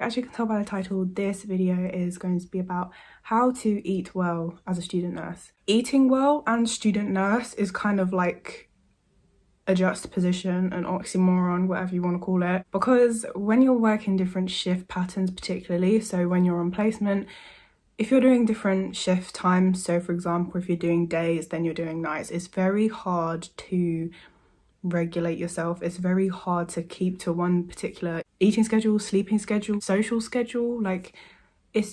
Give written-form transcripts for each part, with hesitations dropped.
As you can tell by the title, this video is going to be about how to eat well as a student nurse. Eating well and student nurse is kind of like a juxtaposition, an oxymoron, whatever you want to call it, because when you're working different shift patterns, particularly, so when you're on placement, if you're doing different shift times, so for example, if you're doing days, then you're doing nights, it's very hard to regulate yourself. It's very hard to keep to one particular eating schedule, sleeping schedule, social schedule. Like,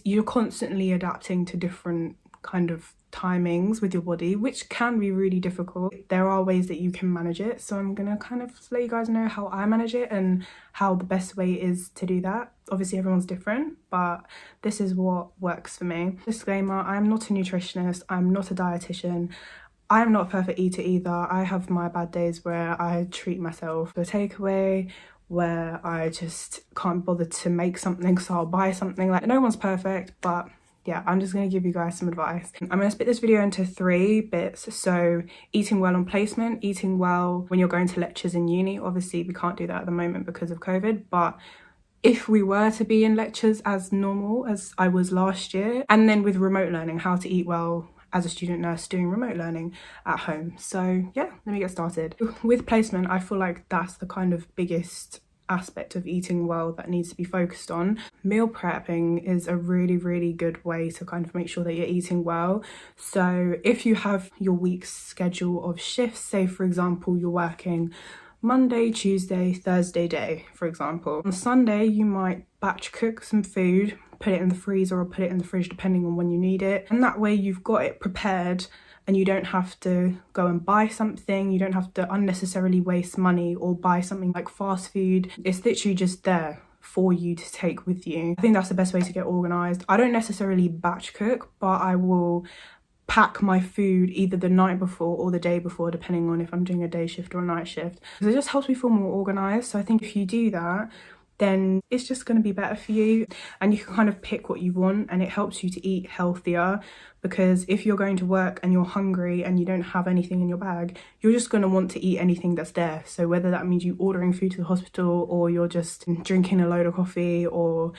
you're constantly adapting to different kind of timings with your body, which can be really difficult. There are ways that you can manage it, so I'm gonna kind of let you guys know how I manage it and how the best way is to do that. Obviously everyone's different, but this is what works for me. Disclaimer, I'm not a nutritionist, I'm not a dietitian, I'm not a perfect eater either. I have my bad days where I treat myself to a takeaway, where I just can't bother to make something, so I'll buy something. Like, no one's perfect, but yeah, I'm just going to give you guys some advice. I'm going to split this video into 3 bits. So eating well on placement, eating well when you're going to lectures in uni. Obviously we can't do that at the moment because of COVID, but if we were to be in lectures as normal as I was last year, and then with remote learning, how to eat well as a student nurse doing remote learning at home. So yeah, let me get started. With placement, I feel like that's the kind of biggest aspect of eating well that needs to be focused on. Meal prepping is a really good way to kind of make sure that you're eating well. So if you have your week's schedule of shifts, say for example you're working Monday, Tuesday, Thursday day, for example. On Sunday you might batch cook some food, put it in the freezer or put it in the fridge depending on when you need it, and that way you've got it prepared and you don't have to go and buy something, you don't have to unnecessarily waste money or buy something like fast food. It's literally just there for you to take with you. I think that's the best way to get organised. I don't necessarily batch cook, but I will pack my food either the night before or the day before, depending on if I'm doing a day shift or a night shift. Because it just helps me feel more organised. So I think if you do that, then it's just going to be better for you, and you can kind of pick what you want, and it helps you to eat healthier. Because if you're going to work and you're hungry and you don't have anything in your bag, you're just going to want to eat anything that's there. So whether that means you ordering food to the hospital, or you're just drinking a load of coffee, or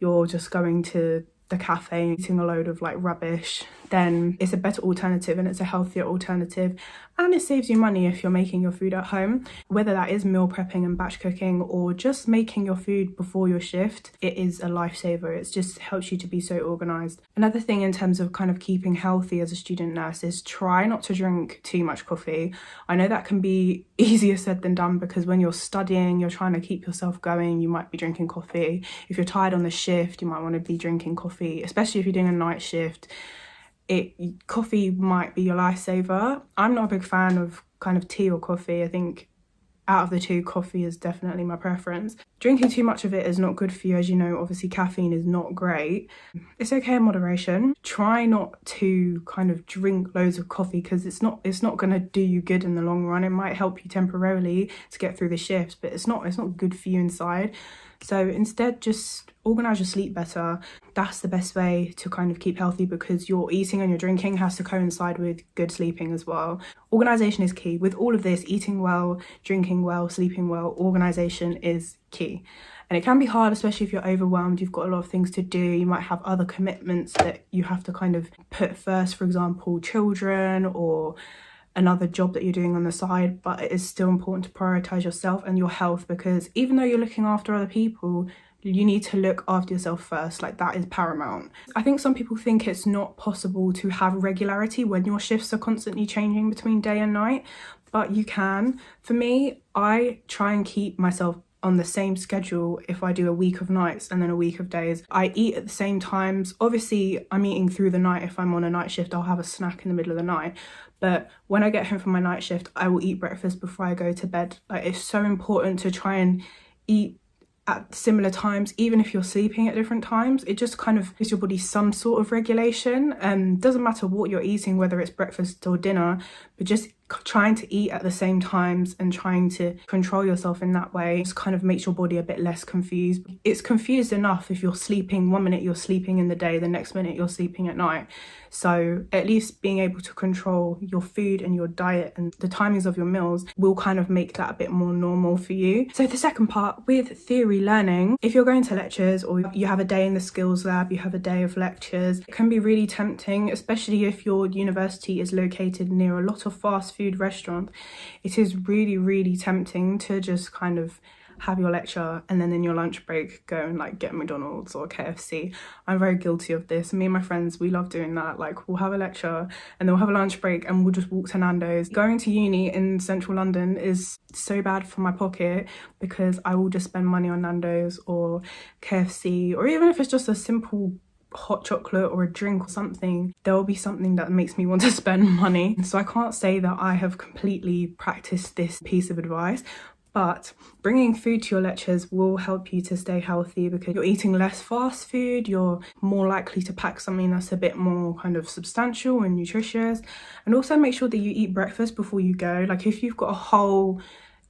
you're just going to the cafe eating a load of like rubbish, then it's a better alternative and it's a healthier alternative, and it saves you money if you're making your food at home. Whether that is meal prepping and batch cooking or just making your food before your shift, it is a lifesaver. It just helps you to be so organised. Another thing in terms of kind of keeping healthy as a student nurse is try not to drink too much coffee. I know that can be easier said than done, because when you're studying, you're trying to keep yourself going, you might be drinking coffee. If you're tired on the shift, you might want to be drinking coffee, especially if you're doing a night shift. Coffee might be your lifesaver. I'm not a big fan of kind of tea or coffee. I think out of the two, coffee is definitely my preference. Drinking too much of it is not good for you. As you know, obviously caffeine is not great. It's okay in moderation. Try not to kind of drink loads of coffee, because it's not going to do you good in the long run. It might help you temporarily to get through the shifts, but it's not good for you inside. So instead, just organise your sleep better. That's the best way to kind of keep healthy, because your eating and your drinking has to coincide with good sleeping as well. Organisation is key. With all of this, eating well, drinking well, sleeping well, organisation is key. And it can be hard, especially if you're overwhelmed, you've got a lot of things to do, you might have other commitments that you have to kind of put first, for example, children or another job that you're doing on the side, but it is still important to prioritise yourself and your health, because even though you're looking after other people, you need to look after yourself first. Like, that is paramount. I think some people think it's not possible to have regularity when your shifts are constantly changing between day and night, but you can. For me, I try and keep myself on the same schedule if I do a week of nights and then a week of days. I eat at the same times. Obviously, I'm eating through the night. If I'm on a night shift, I'll have a snack in the middle of the night. But when I get home from my night shift, I will eat breakfast before I go to bed. Like, it's so important to try and eat at similar times, even if you're sleeping at different times. It just kind of gives your body some sort of regulation. Doesn't matter what you're eating, whether it's breakfast or dinner, but just trying to eat at the same times and trying to control yourself in that way just kind of makes your body a bit less confused. It's confused enough if you're sleeping one minute, you're sleeping in the day, the next minute you're sleeping at night. So at least being able to control your food and your diet and the timings of your meals will kind of make that a bit more normal for you. So the second part with theory learning, if you're going to lectures or you have a day in the skills lab, you have a day of lectures, it can be really tempting, especially if your university is located near a lot of fast food restaurants. It is really tempting to just kind of have your lecture and then in your lunch break go and like get McDonald's or KFC. I'm very guilty of this. Me and my friends, we love doing that. Like we'll have a lecture and then we'll have a lunch break and we'll just walk to Nando's. Going to uni in central London is so bad for my pocket because I will just spend money on Nando's or KFC, or even if it's just a simple hot chocolate or a drink or something, there will be something that makes me want to spend money. So I can't say that I have completely practiced this piece of advice, but bringing food to your lectures will help you to stay healthy because you're eating less fast food, you're more likely to pack something that's a bit more kind of substantial and nutritious. And also make sure that you eat breakfast before you go. Like if you've got a whole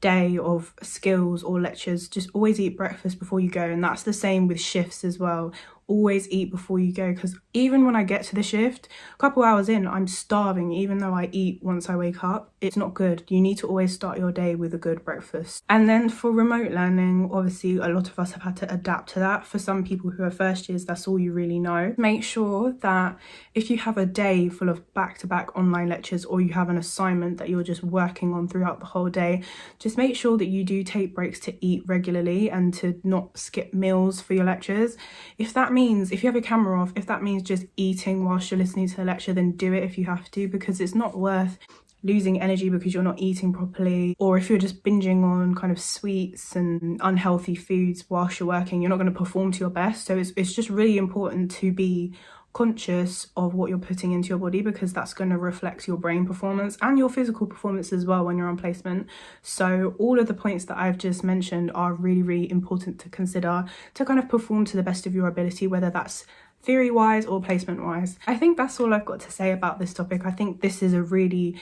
day of skills or lectures, just always eat breakfast before you go. And that's the same with shifts as well. Always eat before you go, because even when I get to the shift, a couple hours in, I'm starving even though I eat once I wake up. It's not good. You need to always start your day with a good breakfast. And then for remote learning, obviously a lot of us have had to adapt to that. For some people who are first years, that's all you really know. Make sure that if you have a day full of back-to-back online lectures or you have an assignment that you're just working on throughout the whole day, just make sure that you do take breaks to eat regularly and to not skip meals for your lectures. If you have your camera off, if that means just eating whilst you're listening to the lecture, then do it if you have to, because it's not worth losing energy because you're not eating properly. Or if you're just binging on kind of sweets and unhealthy foods whilst you're working, you're not going to perform to your best. So it's just really important to be conscious of what you're putting into your body, because that's going to reflect your brain performance and your physical performance as well when you're on placement. So all of the points that I've just mentioned are really important to consider to kind of perform to the best of your ability, whether that's theory wise or placement wise. I think that's all I've got to say about this topic. I think this is a really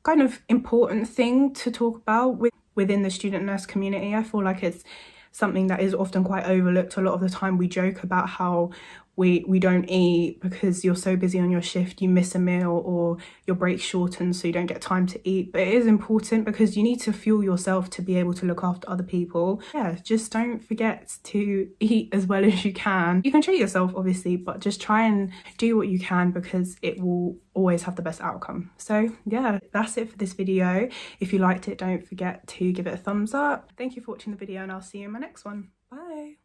kind of important thing to talk about within the student nurse community. I feel like it's something that is often quite overlooked. A lot of the time we joke about how we don't eat because you're so busy on your shift, you miss a meal or your break's shortened so you don't get time to eat. But it is important because you need to fuel yourself to be able to look after other people. Yeah, just don't forget to eat as well as you can. You can treat yourself obviously, but just try and do what you can because it will always have the best outcome. So yeah, that's it for this video. If you liked it, don't forget to give it a thumbs up. Thank you for watching the video and I'll see you in my next one. Bye.